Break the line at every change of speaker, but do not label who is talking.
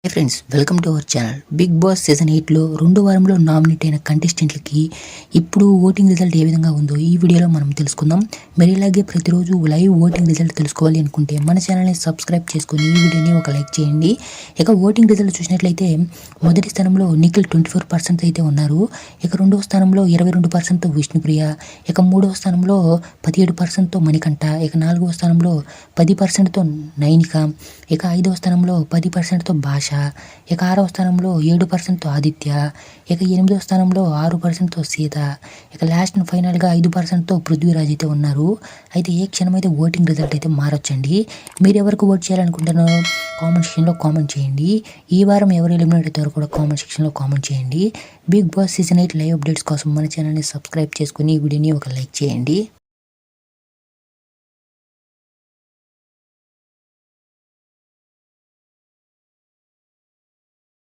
High friends, welcome to our channel. Bigg Boss season 8లో రెండో వారంలో నామినేట్ అయిన కంటెస్టెంట్లకి ఇప్పుడు ఓటింగ్ రిజల్ట్ ఏ విధంగా ఉందో ఈ వీడియోలో మనం తెలుసుకుందాం. మరి ఇలాగే ప్రతిరోజు లైవ్ ఓటింగ్ రిజల్ట్ తెలుసుకోవాలి అనుకుంటే మన ఛానల్ని సబ్స్క్రైబ్ చేసుకొని ఈ వీడియోని ఒక లైక్ చేయండి. ఇక ఓటింగ్ రిజల్ట్ చూసినట్లయితే మొదటి స్థానంలో నిఖిల్ 24% అయితే ఉన్నారు. ఇక రెండవ స్థానంలో 22%తో విష్ణుప్రియ, ఇక మూడవ స్థానంలో 17%తో మణికంఠ, ఇక నాలుగవ స్థానంలో 10%తో నైనిక, ఇక ఐదవ స్థానంలో 10%తో భాష, ఇక ఆరవ స్థానంలో 7%తో ఆదిత్య, ఇక ఎనిమిదవ స్థానంలో 6%తో సీత, ఇక లాస్ట్ అండ్ ఫైనల్గా 5%తో పృథ్వీరాజ్ అయితే ఉన్నారు. అయితే ఏ క్షణం అయితే ఓటింగ్ రిజల్ట్ అయితే మారొచ్చండి. మీరు ఎవరికి ఓట్ చేయాలనుకుంటున్నారో కామెంట్ సెక్షన్లో కామెంట్ చేయండి. ఈ వారం ఎవరు ఎలిమినేట్ అవుతారో కూడా కామెంట్ సెక్షన్లో కామెంట్ చేయండి. Bigg Boss season 8 live updates కోసం మన ఛానల్ని సబ్స్క్రైబ్ చేసుకుని ఈ వీడియోని ఒక లైక్ చేయండి.